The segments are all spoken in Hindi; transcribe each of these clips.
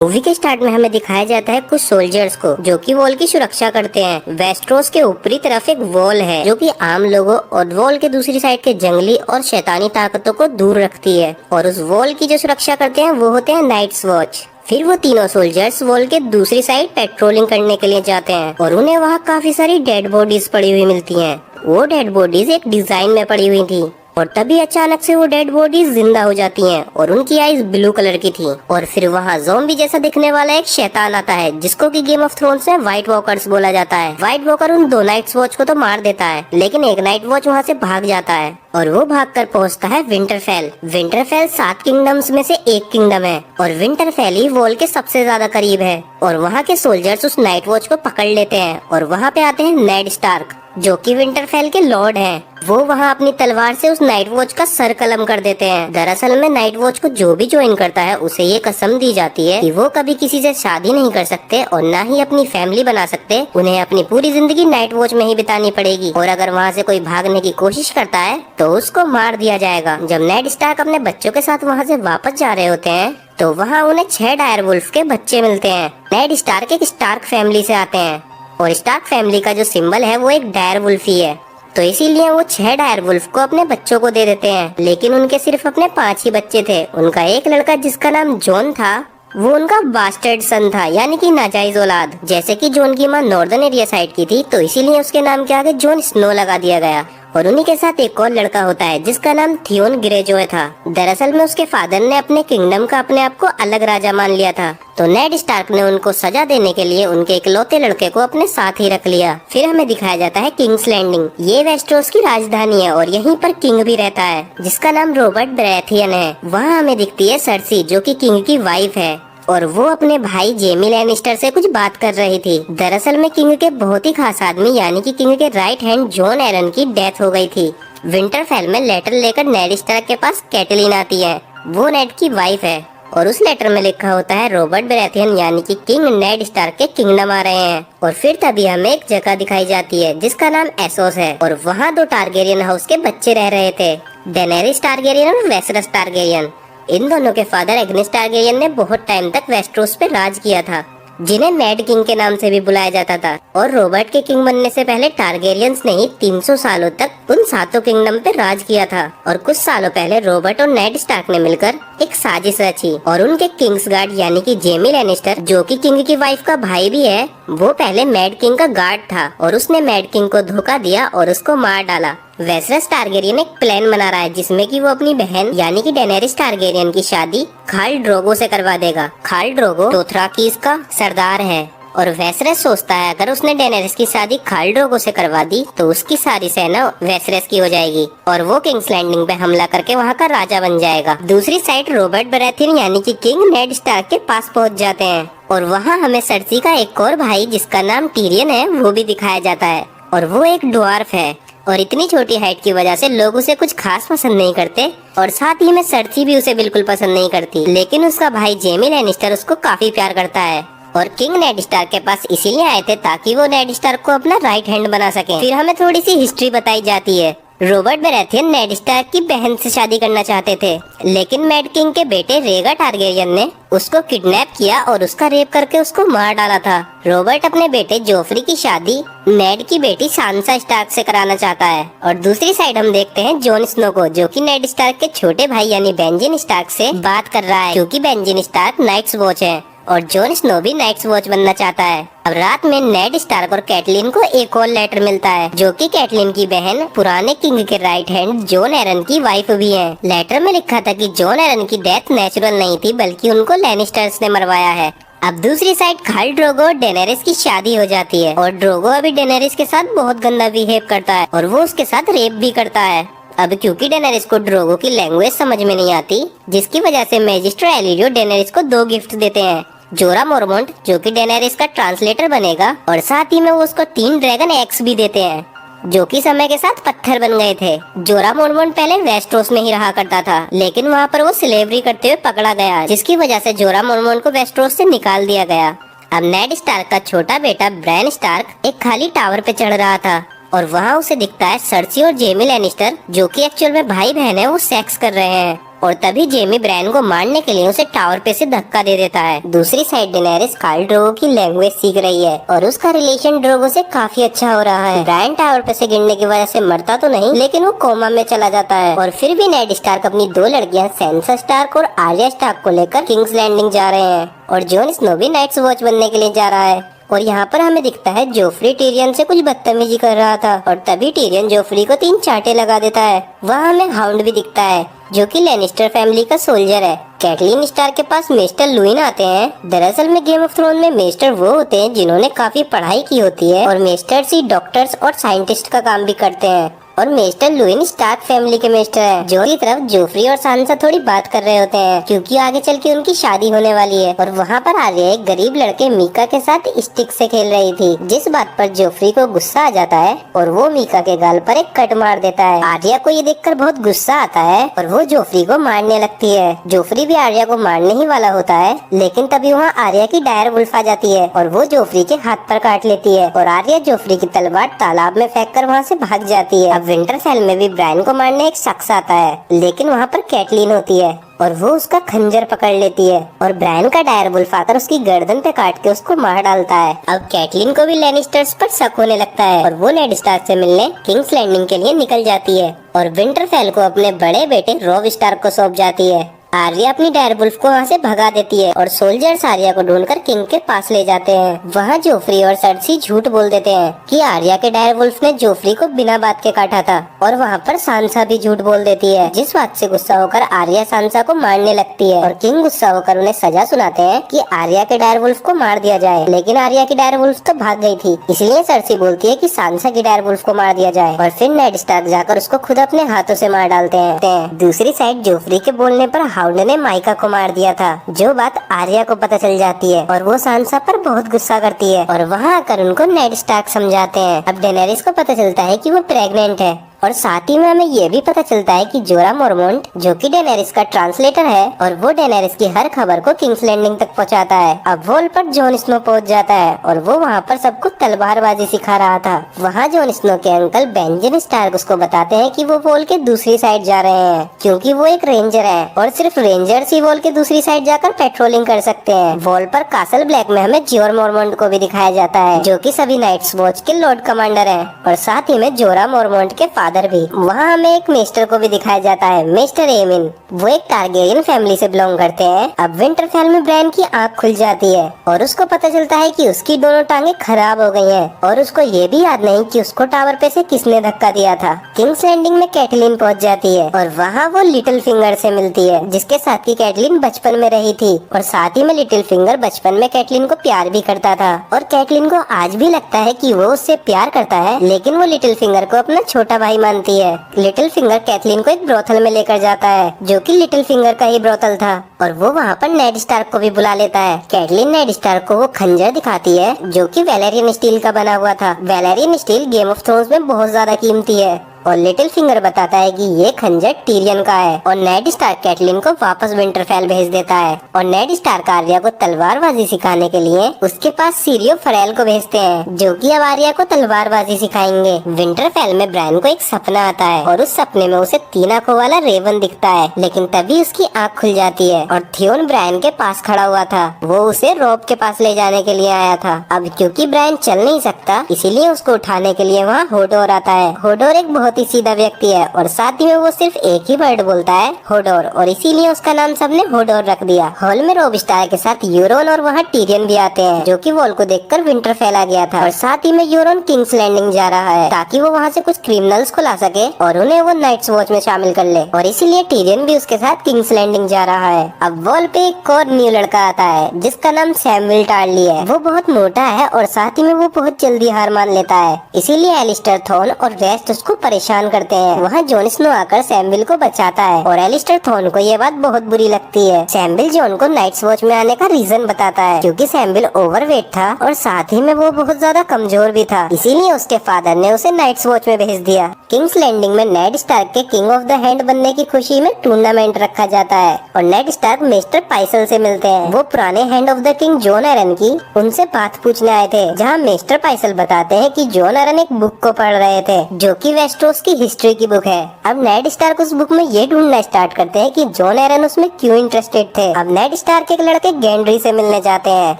मूवी के स्टार्ट में हमें दिखाया जाता है कुछ सोल्जर्स को जो कि वॉल की सुरक्षा करते हैं। वेस्टरोस के ऊपरी तरफ एक वॉल है जो कि आम लोगों और वॉल के दूसरी साइड के जंगली और शैतानी ताकतों को दूर रखती है, और उस वॉल की जो सुरक्षा करते हैं वो होते हैं नाइट्स वॉच। फिर वो तीनों सोल्जर्स वॉल के दूसरी साइड पेट्रोलिंग करने के लिए जाते हैं और उन्हें वहाँ काफी सारी डेड बॉडीज पड़ी हुई मिलती हैं। वो डेड बॉडीज एक डिजाइन में पड़ी हुई थी और तभी अचानक से वो डेड बॉडीज जिंदा हो जाती हैं और उनकी आईज ब्लू कलर की थी। और फिर वहाँ ज़ॉम्बी जैसा दिखने वाला एक शैतान आता है जिसको कि गेम ऑफ थ्रोन्स में व्हाइट वॉकर्स बोला जाता है। व्हाइट वॉकर उन दो नाइट्स वॉच को तो मार देता है, लेकिन एक नाइट वॉच वहाँ से भाग जाता है और वो भागकर पहुंचता है विंटरफेल। विंटरफेल 7 किंगडम्स में से एक किंगडम है और विंटरफेल ही वॉल के सबसे ज्यादा करीब है। और वहाँ के सोल्जर्स उस नाइट वॉच को पकड़ लेते हैं और वहाँ पे आते हैं नेड स्टार्क जो कि विंटरफेल के लॉर्ड हैं। वो वहाँ अपनी तलवार से उस नाइट वॉच का सर कलम कर देते हैं। दरअसल में नाइट वॉच को जो भी ज्वाइन करता है उसे ये कसम दी जाती है कि वो कभी किसी से शादी नहीं कर सकते और ना ही अपनी फैमिली बना सकते। उन्हें अपनी पूरी जिंदगी नाइट वॉच में ही बितानी पड़ेगी और अगर वहाँ से कोई भागने की कोशिश करता है तो उसको मार दिया जाएगा। जब नेड स्टार्क अपने बच्चों के साथ वहाँ से वापस जा रहे होते हैं तो वहाँ उन्हें 6 डायर वुल्फ के बच्चे मिलते हैं। नेड स्टार्क एक स्टार्क फैमिली से आते हैं और स्टार्क फैमिली का जो सिंबल है वो एक डायर वुल्फ ही है, तो इसीलिए वो 6 डायर वुल्फ को अपने बच्चों को दे देते हैं। लेकिन उनके सिर्फ अपने 5 ही बच्चे थे। उनका एक लड़का जिसका नाम जॉन था वो उनका बास्टर्ड सन था, यानी कि नाजायज औलाद। जैसे कि जॉन की माँ नॉर्दर्न एरिया साइड की थी तो इसीलिए उसके नाम के आगे जॉन स्नो लगा दिया गया। और उन्हीं के साथ एक और लड़का होता है जिसका नाम थियोन ग्रेजॉय था। दरअसल में उसके फादर ने अपने किंगडम का अपने आप को अलग राजा मान लिया था, तो नेड स्टार्क ने उनको सजा देने के लिए उनके इकलौते लड़के को अपने साथ ही रख लिया। फिर हमें दिखाया जाता है किंग्स लैंडिंग। ये वेस्टरोस की राजधानी है और यहीं पर किंग भी रहता है जिसका नाम रॉबर्ट बराथियन है। वहाँ हमें दिखती है सर्सी जो कि किंग की वाइफ है और वो अपने भाई जेमी लैनिस्टर से कुछ बात कर रही थी। दरअसल में किंग के बहुत ही खास आदमी यानी कि किंग के राइट हैंड जॉन एरन की डेथ हो गई थी। विंटरफेल में लेटर लेकर नेड स्टार्क के पास कैटलीन आती है, वो नेड की वाइफ है और उस लेटर में लिखा होता है रॉबर्ट बराथियन यानी कि किंग नेड स्टार्क के किंगडम आ रहे हैं। और फिर तभी हमें एक जगह दिखाई जाती है जिसका नाम एसोस है और वहाँ 2 टारगेरियन हाउस के बच्चे रह रहे थे, डेनेरिस टारगेरियन और वेसरस टारगेरियन। इन दोनों के फादर एग्निस टारगेरियन ने बहुत टाइम तक वेस्टरोस पे राज किया था, जिन्हें मैड किंग के नाम से भी बुलाया जाता था। और रॉबर्ट के किंग बनने से पहले टारगेरियंस ने ही 300 सालों तक उन 7 किंगडम पे राज किया था। और कुछ सालों पहले रॉबर्ट और नेड स्टार्क ने मिलकर एक साजिश रची और उनके किंग्स गार्ड यानी कि जेमी लैनिस्टर जो कि किंग की वाइफ का भाई भी है, वो पहले मैड किंग का गार्ड था और उसने मैड किंग को धोखा दिया और उसको मार डाला। वेसरस टारगेरियन एक प्लान बना रहा है जिसमें कि वो अपनी बहन यानी कि डेनेरिस टारगेरियन की शादी खाल ड्रोगो से करवा देगा। खाल ड्रोगो दोथराकीज का सरदार है और वेसरस सोचता है अगर उसने डेनेरिस की शादी खाल ड्रोगो से करवा दी तो उसकी सारी सेना वेसरस की हो जाएगी और वो किंग्स लैंडिंग पे हमला करके वहाँ का राजा बन जाएगा। दूसरी साइड रॉबर्ट बराथियन यानी कि किंग नेड स्टार्क के पास पहुँच जाते हैं और वहाँ हमें सर्सी का एक और भाई जिसका नाम टिरियन है वो भी दिखाया जाता है और वो एक ड्वार्फ है और इतनी छोटी हाइट की वजह से लोग उसे कुछ खास पसंद नहीं करते और साथ ही में सर्सी भी उसे बिल्कुल पसंद नहीं करती। लेकिन उसका भाई जेमी लैनिस्टर उसको काफी प्यार करता है और किंग नेड स्टार्क के पास इसीलिए आए थे ताकि वो नेड स्टार्क को अपना राइट हैंड बना सके। फिर हमें थोड़ी सी हिस्ट्री बताई जाती है। रॉबर्ट बराथियन नेड स्टार्क की बहन से शादी करना चाहते थे, लेकिन मैड किंग के बेटे रेगा टारगेरियन ने उसको किडनैप किया और उसका रेप करके उसको मार डाला था। रॉबर्ट अपने बेटे जोफ्री की शादी नेड की बेटी सांसा स्टार्क से कराना चाहता है और दूसरी साइड हम देखते हैं जॉन स्नो को जो कि नेड स्टार्क के छोटे भाई यानी बेंजिन स्टार्क से बात कर रहा है क्योंकि बेंजिन स्टार्क नाइट्स वॉच है और जॉन स्नो भी नाइट्स वॉच बनना चाहता है। अब रात में नेड स्टार्क और कैटलीन को एक और लेटर मिलता है जो कि कैटलीन की बहन पुराने किंग के राइट हैंड जॉन एरन की वाइफ भी है। लेटर में लिखा था कि जॉन एरन की डेथ नेचुरल नहीं थी बल्कि उनको लैनिस्टर्स ने मरवाया है। अब दूसरी साइड खाल ड्रोगो और डेनेरिस की शादी हो जाती है और ड्रोगो अभी डेनेरिस के साथ बहुत गंदा बिहेव करता है और वो उसके साथ रेप भी करता है। अब क्योंकि डेनेरिस को ड्रोगो की लैंग्वेज समझ में नहीं आती जिसकी वजह से मैजिस्टर एलिरियो डेनेरिस को 2 गिफ्ट देते हैं, जोरा मोरमोंट जो कि डेनेरिस का ट्रांसलेटर बनेगा और साथ ही में वो उसको 3 ड्रैगन एक्स भी देते हैं जो कि समय के साथ पत्थर बन गए थे। जोरा मोरमोंट पहले वेस्टरोस में ही रहा करता था लेकिन वहाँ पर वो स्लेवरी करते हुए पकड़ा गया जिसकी वजह से जोरा मोरमोंट को वेस्टरोस से निकाल दिया गया। अब नेड स्टार्क का छोटा बेटा ब्रैन स्टार्क एक खाली टावर पे चढ़ रहा था और वहाँ उसे दिखता है सर्सी और जेमी लैनिस्टर जो कि एक्चुअल में भाई बहन है वो सेक्स कर रहे हैं और तभी जेमी ब्रायन को मारने के लिए उसे टावर पे से धक्का दे देता है। दूसरी साइड डेनेरिस कार्ल ड्रोगो की लैंग्वेज सीख रही है और उसका रिलेशन ड्रोगो से काफी अच्छा हो रहा है। ब्रायन टावर पे से गिरने की वजह से मरता तो नहीं, लेकिन वो कोमा में चला जाता है। और फिर भी नेड स्टार्क अपनी दो लड़कियां सैंसा स्टार्क और आर्या स्टार्क को लेकर किंग्स लैंडिंग जा रहे हैं और जॉन स्नो भी नाइट्स वॉच बनने के लिए जा रहा है। और यहाँ पर हमें दिखता है जोफ्री टीरियन से कुछ बदतमीजी कर रहा था और तभी टीरियन जोफ्री को 3 चांटे लगा देता है। वहाँ हमें हाउंड भी दिखता है जो कि लैनिस्टर फैमिली का सोल्जर है। कैटलीन स्टार के पास मेस्टर लुइन आते हैं। दरअसल में गेम ऑफ थ्रोन में मेस्टर वो होते हैं जिन्होंने काफी पढ़ाई की होती है और मेस्टर्स ही डॉक्टर्स और साइंटिस्ट का काम भी करते हैं। और मेस्टर लुइन स्टार्क फैमिली के मेस्टर हैं, जो की तरफ जोफ्री और सांसा थोड़ी बात कर रहे होते हैं क्योंकि आगे चल के उनकी शादी होने वाली है। और वहाँ पर आर्या एक गरीब लड़के मीका के साथ स्टिक से खेल रही थी, जिस बात पर जोफ्री को गुस्सा आ जाता है और वो मीका के गाल पर एक कट मार देता है। आर्या को ये देखकर बहुत गुस्सा आता है और वो जोफ्री को मारने लगती है। जोफ्री भी आर्या को मारने ही वाला होता है, लेकिन तभी वहाँ आर्या की डायर वुल्फ आ जाती है और वो जोफ्री के हाथ पर काट लेती है और आर्या जोफ्री की तलवार तालाब में फेंक कर वहाँ से भाग जाती है। अब विंटरफेल में भी ब्रायन को मारने एक शख्स आता है, लेकिन वहाँ पर कैटलीन होती है और वो उसका खंजर पकड़ लेती है और ब्रायन का डायर वुल्फ आकर उसकी गर्दन पे काट के उसको मार डालता है। अब कैटलीन को भी लैनिस्टर्स पर शक होने लगता है और वो नेड स्टार्क से मिलने किंग्स लैंडिंग के लिए निकल जाती है और विंटरफेल को अपने बड़े बेटे रॉब स्टार्क को सौंप जाती है। आर्या अपनी डायर वुल्फ को वहाँ से भगा देती है और सोल्जर्स आर्या को ढूंढकर किंग के पास ले जाते हैं। वहाँ जोफ्री और सर्सी झूठ बोल देते हैं कि आर्या के डायर वुल्फ ने जोफ्री को बिना बात के काटा था और वहाँ पर सांसा भी झूठ बोल देती है, जिस बात से गुस्सा होकर आर्या सांसा को मारने लगती है और किंग गुस्सा होकर उन्हें सजा सुनाते हैं कि आर्या के डायर वुल्फ को मार दिया जाए, लेकिन आर्या की डायर वुल्फ तो भाग गई थी, इसलिए सर्सी बोलती है कि सांसा की डायर वुल्फ को मार दिया जाए और फिर नेड स्टार्क जाकर उसको खुद अपने हाथों से मार डालते हैं। दूसरी साइड जोफ्री के बोलने पर हाउंड ने माइका को मार दिया था, जो बात आर्या को पता चल जाती है और वो सांसा पर बहुत गुस्सा करती है और वहाँ आकर उनको नेड स्टार्क समझाते हैं। अब डेनेरिस को पता चलता है कि वो प्रेग्नेंट है और साथ ही में हमें ये भी पता चलता है कि जोरा मोरमोंट, जो कि डेनेरिस का ट्रांसलेटर है, और वो डेनेरिस की हर खबर को किंग्स लैंडिंग तक पहुंचाता है। अब वॉल पर जॉन स्नो पहुंच जाता है और वो वहाँ पर सबको तलवारबाजी सिखा रहा था। वहाँ जॉन स्नो के अंकल बेंजन स्टार्क उसको बताते हैं कि वो वॉल के दूसरी साइड जा रहे हैं क्योंकि वो एक रेंजर है और सिर्फ रेंजर्स ही वॉल के दूसरी साइड जाकर पेट्रोलिंग कर सकते हैं। वॉल पर कासल ब्लैक में हमें जोरा मोरमोंट को भी दिखाया जाता है, जो कि सभी नाइट्स वॉच के लॉर्ड कमांडर हैं और साथ ही में जोरा मोरमोंट के फादर भी। वहाँ हमें एक मेस्टर को भी दिखाया जाता है, मेस्टर एमिन। वो एक टारगेरियन फैमिली से बिलोंग करते हैं। अब विंटरफेल में ब्रायन की आंख खुल जाती है और उसको पता चलता है कि उसकी दोनों टांगे खराब हो गई हैं और उसको ये भी याद नहीं कि उसको टावर पे से किसने धक्का दिया था। किंग्स लैंडिंग में कैटलीन पहुँच जाती है और वहाँ वो लिटिल फिंगर से मिलती है, जिसके साथ की कैटलीन बचपन में रही थी और साथ ही में लिटिल फिंगर बचपन में कैटलीन को प्यार भी करता था और कैटलीन को आज भी लगता है कि वो उससे प्यार करता है, लेकिन वो लिटिल फिंगर को अपना छोटा भाई मानती है। लिटिल फिंगर कैटलीन को एक ब्रोथल में लेकर जाता है, जो कि लिटिल फिंगर का ही ब्रोथल था और वो वहाँ पर नेड स्टार्क को भी बुला लेता है। कैटलीन नेड स्टार्क को वो खंजर दिखाती है जो कि वैलेरियन स्टील का बना हुआ था। Valyrian steel Game of Thrones में बहुत ज्यादा कीमती है और लिटिल फिंगर बताता है कि ये खंजर टीरियन का है और नेड स्टार्क कैटलीन को वापस विंटरफेल भेज देता है और नेड स्टार्क आर्या को तलवारबाजी सिखाने के लिए उसके पास सीरियो फरेल को भेजते हैं, जो कि अब आर्या को तलवारबाजी सिखाएंगे। विंटरफेल में ब्रायन को एक सपना आता है और उस सपने में उसे 3 आंखों वाला रेवन दिखता है, लेकिन तभी उसकी आंख खुल जाती है और थियोन ब्रायन के पास खड़ा हुआ था। वो उसे रॉब के पास ले जाने के लिए आया था। अब क्योंकि ब्रायन चल नहीं सकता, इसीलिए उसको उठाने के लिए वहाँ होडोर आता है। होडोर एक बहुत ही सीधा व्यक्ति है और साथ ही में वो सिर्फ एक ही वर्ड बोलता है, होडोर, और इसीलिए उसका नाम सबने होडोर रख दिया। हॉल में रॉब स्टार के साथ यूरोन और वहाँ टीरियन भी आते हैं, जो कि वॉल को देखकर विंटरफेल आ गया था और साथ ही में यूरोन किंग्स लैंडिंग जा रहा है ताकि वो वहाँ से कुछ क्रिमिनल्स को ला सके और उन्हें वो नाइट्स वॉच में शामिल कर ले और इसीलिए टीरियन भी उसके साथ किंग्स लैंडिंग जा रहा है। अब वॉल पे एक और न्यू लड़का आता है जिसका नाम सैमुअल टार्ली है। वो बहुत मोटा है और साथ ही में वो बहुत जल्दी हार मान लेता है, इसीलिए एलिस्टर थॉर्न और वेस्ट उसको परेशान करते हैं। वहाँ जॉन स्नो आकर सैमुअल को बचाता है और एलिस्टर थॉर्न को ये बात बहुत बुरी लगती है। सैमुअल जॉन को नाइट्स वॉच में आने का रीजन बताता है क्योंकि सैमुअल ओवरवेट था और साथ ही में वो बहुत ज्यादा कमजोर भी था, इसीलिए उसके फादर ने उसे नाइट्स वॉच में भेज दिया। किंग्स लैंडिंग में नेड स्टार्क के किंग ऑफ द हैंड बनने की खुशी में टूर्नामेंट रखा जाता है और नेड स्टार्क मिस्टर पाइसल से मिलते हैं। वो पुराने hand of the king Jon Arryn की उनसे बात पूछने आए थे, जहाँ मिस्टर पाइसल बताते हैं कि जॉन एरन एक बुक को पढ़ रहे थे जो कि वेस्टरोस वेस्ट्रोस की हिस्ट्री की बुक है। अब नेड स्टार्क उस बुक में ये ढूंढना स्टार्ट करते हैं कि जॉन एरन उसमें क्यों इंटरेस्टेड थे। अब नेड स्टार्क के लड़के गेंड्री से मिलने जाते हैं,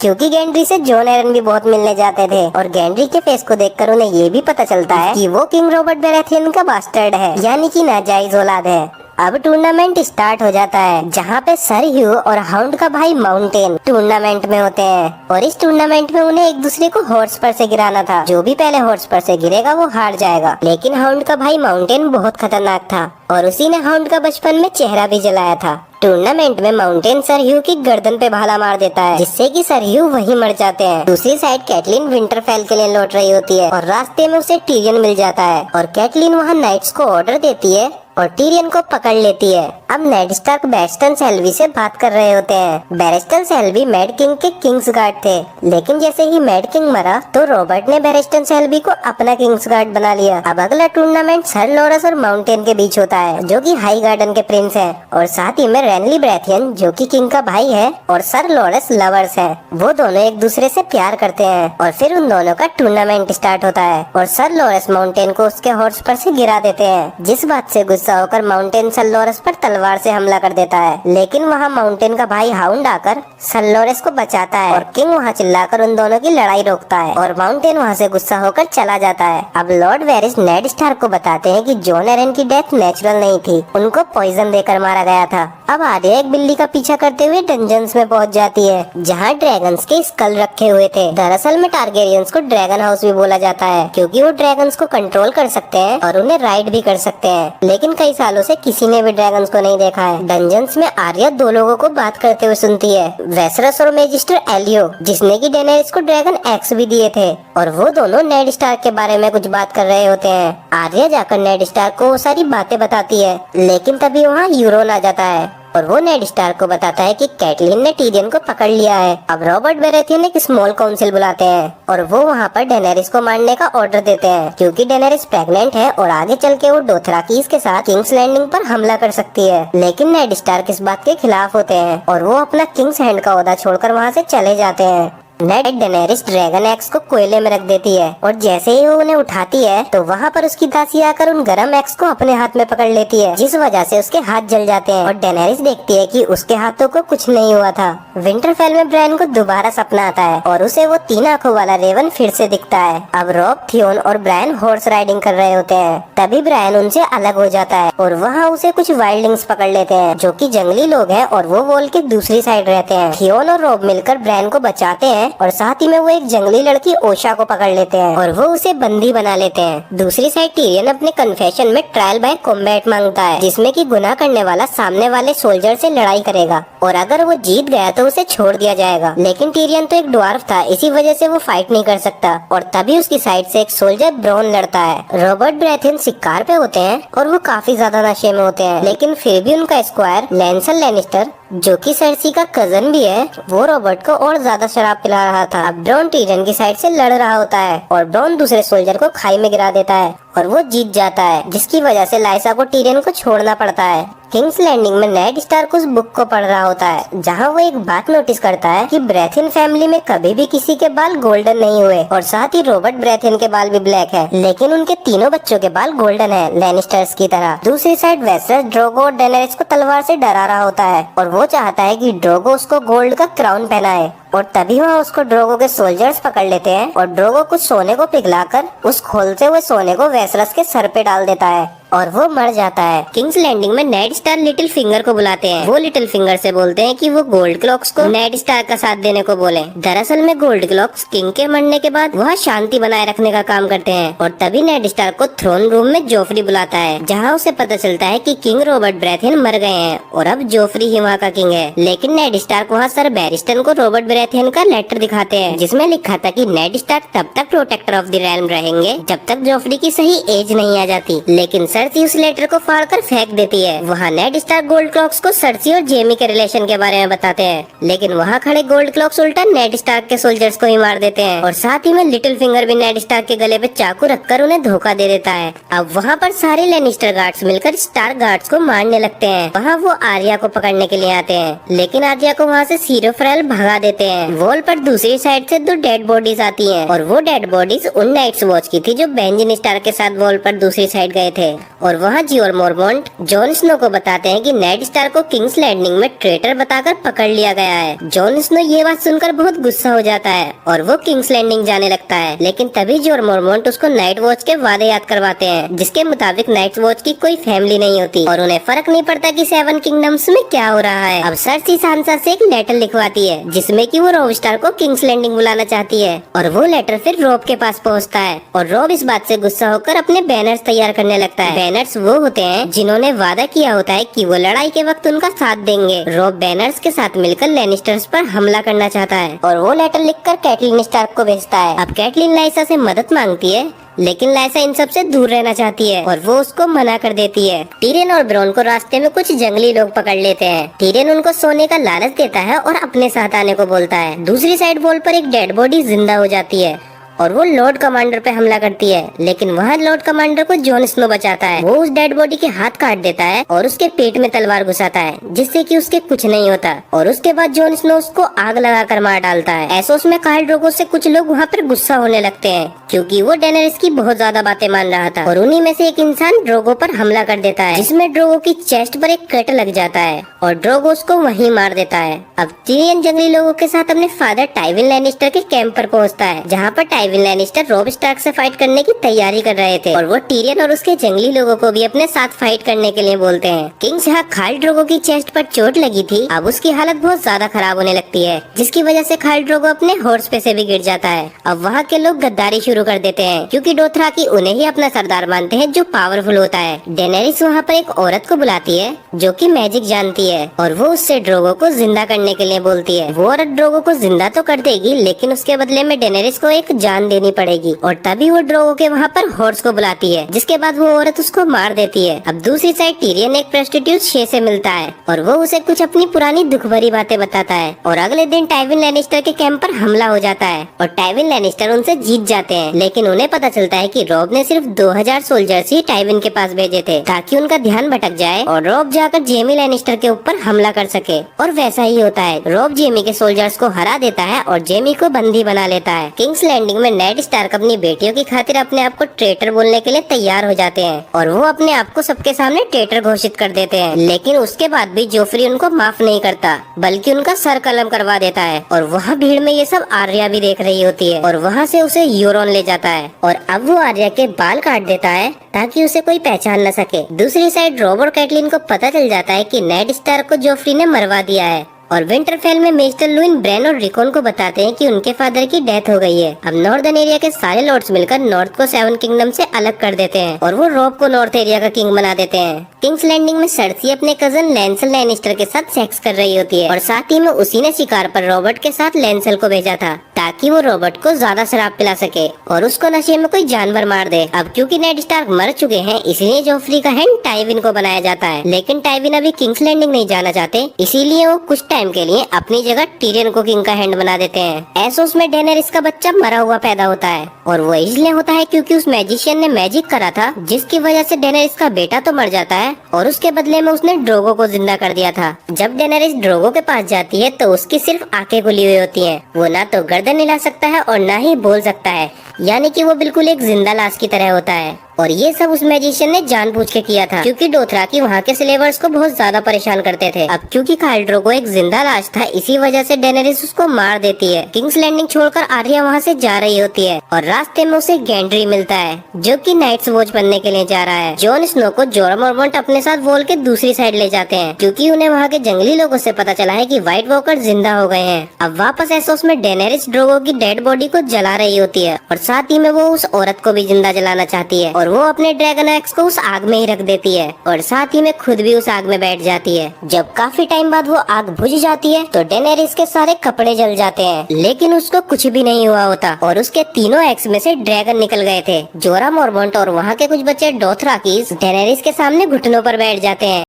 क्योंकि गेंड्री से जॉन एरन भी बहुत मिलने जाते थे, और गेंड्री के फेस को देखकर उन्हें ये भी पता चलता है कि वो किंग रॉबर्ट बराथियन का बास्टर्ड है, यानी कि नाजायज औलाद है। अब टूर्नामेंट स्टार्ट हो जाता है, जहाँ पे सर ह्यू और हाउंड का भाई माउंटेन टूर्नामेंट में होते हैं, और इस टूर्नामेंट में उन्हें एक दूसरे को हॉर्स पर से गिराना था। जो भी पहले हॉर्स पर से गिरेगा वो हार जाएगा। लेकिन हाउंड का भाई माउंटेन बहुत खतरनाक था, और उसी ने हाउंड का बचपन में चेहरा भी जलाया था। टूर्नामेंट में माउंटेन सर ह्यू की गर्दन पे भाला मार देता है, जिससे कि सर ह्यू वहीं मर जाते हैं। दूसरी साइड कैटलिन विंटरफेल के लिए लौट रही होती है, और रास्ते में उसे टीरियन मिल जाता है, और कैटलिन वहाँ नाइट्स को ऑर्डर देती है और टीरियन को पकड़ लेती है। अब नेड स्टार्क बैरिस्टन सेल्वी से बात कर रहे होते हैं। बैरिस्टन सेल्वी मैड किंग के किंग्स गार्ड थे, लेकिन जैसे ही मैड किंग मरा तो रॉबर्ट ने बैरिस्टन सेल्वी को अपना किंग्स गार्ड बना लिया। अब अगला टूर्नामेंट सर लॉरेंस और माउंटेन के बीच होता है, जो कि हाई गार्डन के प्रिंस हैं, और साथ ही में रेनली ब्रैथियन जो कि किंग का भाई है, और सर लॉरेंस लवर्स हैं। वो दोनों एक दूसरे से प्यार करते हैं, और फिर उन दोनों का टूर्नामेंट स्टार्ट होता है, और सर लॉरेंस माउंटेन को उसके हॉर्स पर से गिरा देते हैं, जिस बात से गुस्सा होकर माउंटेन सर लॉरेंस पर तलवार से हमला कर देता है। लेकिन वहाँ माउंटेन का भाई हाउंड आकर सर लॉरेंस को बचाता है, और किंग वहाँ चिल्लाकर उन दोनों की लड़ाई रोकता है, और माउंटेन वहाँ से गुस्सा होकर चला जाता है। अब लॉर्ड वेरिस नेड स्टार्क को बताते हैं कि जॉन एरन की डेथ नेचुरल नहीं थी, उनको पॉइजन देकर मारा गया था। अब आर्या एक बिल्ली का पीछा करते हुए डंजन्स में पहुंच जाती है, जहां ड्रैगन्स के स्कल रखे हुए थे। दरअसल में टारगेरियंस को ड्रैगन हाउस भी बोला जाता है, क्योंकि वो ड्रैगन्स को कंट्रोल कर सकते हैं और उन्हें राइड भी कर सकते हैं। लेकिन कई सालों से किसी ने भी ड्रैगन्स को नहीं देखा है। डंजन्स में आर्या दो लोगों को बात करते हुए सुनती है, वेसरस और मैजिस्टर एलियो, जिसने की डेनेरिस को ड्रैगन एक्स भी दिए थे, और वो दोनों नेड स्टार्क के बारे में कुछ बात कर रहे होते हैं। आर्या जाकर नेड स्टार्क को वो सारी बातें बताती है, लेकिन तभी वहाँ यूरोन आ जाता है, और वो नेड स्टार्क को बताता है कि कैटलिन ने टीरियन को पकड़ लिया है। अब रॉबर्ट बराथियन एक स्मॉल काउंसिल बुलाते हैं, और वो वहाँ पर डेनेरिस को मारने का ऑर्डर देते हैं, क्योंकि डेनेरिस प्रेग्नेंट है और आगे चल के वो डोथराकीज के साथ किंग्स लैंडिंग पर हमला कर सकती है। लेकिन नेड स्टार्क इस बात के खिलाफ होते हैं, और वो अपना किंग्स हैंड का ओहदा छोड़कर वहाँ से चले जाते हैं। नेड डेनेरिस ड्रैगन एक्स को कोयले में रख देती है, और जैसे ही वो उन्हें उठाती है तो वहाँ पर उसकी दासी आकर उन गरम एक्स को अपने हाथ में पकड़ लेती है, जिस वजह से उसके हाथ जल जाते हैं। और डेनेरिस देखती है कि उसके हाथों को कुछ नहीं हुआ था। विंटरफेल में ब्रायन को दोबारा सपना आता है, और उसे वो 3 आंखों वाला रेवन फिर से दिखता है। अब रॉब, थियोन और ब्रायन हॉर्स राइडिंग कर रहे होते हैं, तभी ब्रायन उनसे अलग हो जाता है, और वहाँ उसे कुछ वाइल्डलिंग्स पकड़ लेते हैं, जो कि जंगली लोग हैं, और वो वॉल के दूसरी साइड रहते हैं। थियोन और रॉब मिलकर ब्रायन को बचाते हैं, और साथ ही में वो एक जंगली लड़की ओशा को पकड़ लेते हैं, और वो उसे बंदी बना लेते हैं। दूसरी साइड टीरियन अपने कन्फेशन में ट्रायल बाय कॉम्बैट मांगता है, जिसमें कि गुनाह करने वाला सामने वाले सोल्जर से लड़ाई करेगा, और अगर वो जीत गया तो उसे छोड़ दिया जाएगा। लेकिन टीरियन तो एक ड्वार्फ था, इसी वजह से वो फाइट नहीं कर सकता, और तभी उसकी साइड से एक सोल्जर ब्रॉन लड़ता है। रॉबर्ट बराथियन शिकार पे होते हैं, और वो काफी ज्यादा नशे में होते हैं, लेकिन फिर भी उनका स्क्वायर लैंसल लैनिस्टर, जो कि सर्सी का कजन भी है, वो रॉबर्ट को और ज्यादा शराब पिला रहा था। अब ब्रॉन टीरियन की साइड से लड़ रहा होता है, और ब्रॉन दूसरे सोल्जर को खाई में गिरा देता है, और वो जीत जाता है, जिसकी वजह से लाइसा को टीरियन को छोड़ना पड़ता है। किंग्स लैंडिंग में नेड स्टार्क उस बुक को पढ़ रहा होता है, जहाँ वो एक बात नोटिस करता है कि ब्रैथियन फैमिली में कभी भी किसी के बाल गोल्डन नहीं हुए, और साथ ही रॉबर्ट ब्रैथियन के बाल भी ब्लैक है, लेकिन उनके तीनों बच्चों के बाल गोल्डन है, लैनिस्टर्स की तरह। दूसरी साइड वेसरस ड्रोगो और डेनेरिस को तलवार से डरा रहा होता है, और वो चाहता है कि ड्रोगो उसको गोल्ड का क्राउन पहनाए, और तभी वहाँ उसको ड्रोगो के सोल्जर्स पकड़ लेते हैं, और ड्रोगो कुछ सोने को पिघलाकर उस खोलते हुए सोने को वेसरस के सर पे डाल देता है, और वो मर जाता है। किंग्स लैंडिंग में नेड स्टार लिटिल फिंगर को बुलाते हैं। वो लिटिल फिंगर से बोलते हैं कि वो गोल्ड क्लॉक्स को नेड स्टार का साथ देने को बोले। दरअसल में गोल्ड क्लॉक्स किंग के मरने के बाद वहाँ शांति बनाए रखने का काम करते हैं, और तभी नेड स्टार को थ्रोन रूम में जोफ्री बुलाता है, जहाँ उसे पता चलता है कि किंग रॉबर्ट ब्रैथियन मर गए हैं, और अब जोफ्री ही वहाँ का किंग है। लेकिन नेड स्टार्क वहाँ सर बैरिस्टन को रॉबर्ट ब्रैथियन का लेटर दिखाते हैं, जिसमें लिखा था कि नेड स्टार्क तब तक प्रोटेक्टर ऑफ द रेल्म रहेंगे जब तक जोफ्री की सही एज नहीं आ जाती। लेकिन सर सर्सी उस लेटर को फाड़कर फेंक देती है। वहाँ नेड स्टार्क गोल्ड क्लॉक्स को सर्सी और जेमी के रिलेशन के बारे में बताते हैं, लेकिन वहाँ खड़े गोल्ड क्लॉक्स उल्टा नेड स्टार्क के सोल्जर्स को ही मार देते हैं और साथ ही में लिटिल फिंगर भी नेड स्टार्क के गले पे चाकू रखकर उन्हें धोखा दे देता है। अब वहाँ पर सारे लेनिस्टर गार्ड्स मिलकर स्टार्क गार्ड्स को मारने लगते हैं। वहाँ वो आर्या को पकड़ने के लिए आते हैं, लेकिन आर्या को वहाँ से सीरो फ्रेल भगा देते हैं। वॉल पर दूसरी साइड से 2 डेड बॉडीज आती हैं और वो डेड बॉडीज उन नाइट्स वॉच की थी जो बेंजामिन स्टार्क के साथ वॉल पर दूसरी साइड गए थे। और वहाँ जियोर मोरमोंट जॉन स्नो को बताते हैं कि नेड स्टार्क को किंग्स लैंडिंग में ट्रेटर बताकर पकड़ लिया गया है। जॉन स्नो ये बात सुनकर बहुत गुस्सा हो जाता है और वो किंग्स लैंडिंग जाने लगता है, लेकिन तभी जियोर मोरमोंट उसको नाइट वॉच के वादे याद करवाते हैं, जिसके मुताबिक नाइट वॉच की कोई फैमिली नहीं होती और उन्हें फर्क नहीं पड़ता कि 7 किंगडम्स में क्या हो रहा है। अब सर्सी सांसा से एक लेटर लिखवाती है जिसमें कि वो रॉब स्टार्क को किंग्स लैंडिंग बुलाना चाहती है और वो लेटर फिर रॉब के पास पहुंचता है और रॉब इस बात से गुस्सा होकर अपने बैनर्स तैयार करने लगता है। बैनर्स वो होते हैं जिन्होंने वादा किया होता है कि वो लड़ाई के वक्त उनका साथ देंगे। रॉब बैनर्स के साथ मिलकर लेनिस्टर्स पर हमला करना चाहता है और वो लेटर लिखकर कैटलिन स्टार्क को भेजता है। अब कैटलिन लाइसा से मदद मांगती है, लेकिन लाइसा इन सब से दूर रहना चाहती है और वो उसको मना कर देती है। टीरियन और ब्रॉन को रास्ते में कुछ जंगली लोग पकड़ लेते हैं। टीरियन उनको सोने का लालच देता है और अपने साथ आने को बोलता है। दूसरी साइड वॉल पर एक डेड बॉडी जिंदा हो जाती है और वो लॉर्ड कमांडर पे हमला करती है, लेकिन वहाँ लॉर्ड कमांडर को जॉन स्नो बचाता है। वो उस डेड बॉडी के हाथ काट देता है और उसके पेट में तलवार घुसाता है, जिससे कि उसके कुछ नहीं होता और उसके बाद जॉन स्नो उसको आग लगाकर मार डालता है। एसोस में खल ड्रोगो से कुछ लोग वहाँ पर गुस्सा होने लगते हैं क्योंकि वो डेनेरिस की बहुत ज्यादा बातें मान रहा था और उन्हीं में से एक इंसान ड्रोगो पर हमला कर देता है, जिसमें ड्रोगो की चेस्ट पर एक कट लग जाता है और ड्रोगो उसको वहीं मार देता है। अब टीरियन जंगली लोगों के साथ अपने फादर टाइविन लैनिस्टर के कैंप पर पहुँचता है, जहाँ पर टाइविन लैनिस्टर रॉब स्टार्क से फाइट करने की तैयारी कर रहे थे और वो टीरियन और उसके जंगली लोगों को भी अपने साथ फाइट करने के लिए बोलते हैं। किंग जहाँ खल ड्रोगो की चेस्ट पर चोट लगी थी, अब उसकी हालत बहुत ज्यादा खराब होने लगती है, जिसकी वजह से खल ड्रोगो अपने हॉर्स पे से भी गिर जाता है। अब वहाँ के लोग गद्दारी शुरू कर देते हैं क्योंकि डोथराकी उन्हें ही अपना सरदार मानते हैं जो पावरफुल होता है। डेनेरिस वहाँ पर एक औरत को बुलाती है जो कि मैजिक जानती है और वो उससे ड्रोगो को जिंदा करने के लिए बोलती है। वो औरत ड्रोगो को जिंदा तो कर देगी, लेकिन उसके बदले में डेनेरिस को एक जान देनी पड़ेगी और तभी वो ड्रोगो के वहाँ पर हॉर्स को बुलाती है, जिसके बाद वो औरत उसको मार देती है। अब दूसरी साइड टीरियन एक प्रोस्टिट्यूट शे से मिलता है और वो उसे कुछ अपनी पुरानी दुख भरी बातें बताता है और अगले दिन टाइविन लैनिस्टर के कैंप पर हमला हो जाता है और टाइविन लैनिस्टर उनसे जीत जाते हैं, लेकिन उन्हें पता चलता है कि रॉब ने सिर्फ 2000 सोल्जर्स ही टाइविन के पास भेजे थे ताकि उनका ध्यान भटक जाए और रॉब जाकर जेमी लैनिस्टर के ऊपर हमला कर सके। और वैसा ही होता है, रॉब जेमी के सोल्जर्स को हरा देता है और जेमी को बंदी बना लेता है। किंग्स लैंडिंग में नेड स्टार्क अपनी बेटियों की खातिर अपने आप को ट्रेटर बोलने के लिए तैयार हो जाते हैं और वो अपने आप को सबके सामने ट्रेटर घोषित कर देते हैं, लेकिन उसके बाद भी जोफ्री उनको माफ नहीं करता बल्कि उनका सर कलम करवा देता है। और वहाँ भीड़ में ये सब आर्या भी देख रही होती है और वहाँ से उसे यूरोन ले जाता है और अब वो आर्या के बाल काट देता है ताकि उसे कोई पहचान न सके। दूसरी साइड रॉब और कैटलिन को पता चल जाता है कि नेड स्टार्क को जोफ्री ने मरवा दिया है और विंटरफेल में मेस्टर लुइन ब्रेन और रिकॉन को बताते हैं कि उनके फादर की डेथ हो गई है। अब नॉर्दर्न एरिया के सारे लॉर्ड्स मिलकर नॉर्थ को 7 किंगडम से अलग कर देते हैं और वो रॉब को नॉर्थ एरिया का किंग बना देते हैं। किंग्स लैंडिंग में सर्सी अपने कजन लैंसल लैनिस्टर के साथ सेक्स कर रही होती है और साथ ही में उसी ने शिकार पर रॉबर्ट के साथ लैंसल को भेजा था ताकि वो रॉबर्ट को ज्यादा शराब पिला सके और उसको नशे में कोई जानवर मार दे। अब क्योंकि नेड स्टार्क मर चुके हैं, इसलिए जोफ्री का हैंड टाइविन को बनाया जाता है, लेकिन टाइविन अभी किंग्स लैंडिंग नहीं जाना चाहते, इसीलिए वो कुछ टाइम के लिए अपनी जगह टीरियन को किंग का हैंड बना देते हैं। एसोस में डेनेरिस का बच्चा मरा हुआ पैदा होता है और वो इसलिए होता है क्योंकि उस मैजिशियन ने मैजिक करा था, जिसकी वजह से डेनेरिस का बेटा तो मर जाता है और उसके बदले में उसने ड्रोगो को जिंदा कर दिया था। जब डेनेरिस ड्रोगो के पास जाती है तो उसकी सिर्फ आंखें खुली हुई होती हैं। वो ना तो गर्दन हिला सकता है और ना ही बोल सकता है, यानी कि वो बिल्कुल एक जिंदा लाश की तरह होता है। और ये सब उस मैजिशियन ने जानबूझ के किया था क्योंकि डोथराकी वहाँ के स्लेवर्स को बहुत ज्यादा परेशान करते थे। अब क्योंकि खल ड्रोगो एक जिंदा लाश था, इसी वजह से डेनेरिस उसको मार देती है। किंग्स लैंडिंग छोड़कर आर्या वहाँ से जा रही होती है और रास्ते में उसे गैंड्री मिलता है जो कि नाइट्स वॉच बनने के लिए जा रहा है। जॉन स्नो को जोरा मोरमोंट अपने साथ वॉल के दूसरी साइड ले जाते हैं क्योंकि उन्हें वहाँ के जंगली लोगों से पता चला है कि व्हाइट वॉकर जिंदा हो गए हैं। अब वापस एसोस में डेनेरिस ड्रोगो की डेड बॉडी को जला रही होती है और साथ ही में वो उस औरत को भी जिंदा जलाना चाहती है और वो अपने ड्रैगन एक्स को उस आग में ही रख देती है और साथ ही में खुद भी उस आग में बैठ जाती है। जब काफी टाइम बाद वो आग बुझ जाती है तो डेनेरिस के सारे कपड़े जल जाते हैं, लेकिन उसको कुछ भी नहीं हुआ होता और उसके तीनों एक्स में से ड्रैगन निकल गए थे। जोरा मोरमोंट और वहाँ के कुछ बच्चे डोथराकीस डेनेरिस के सामने घुटनों पर बैठ जाते हैं।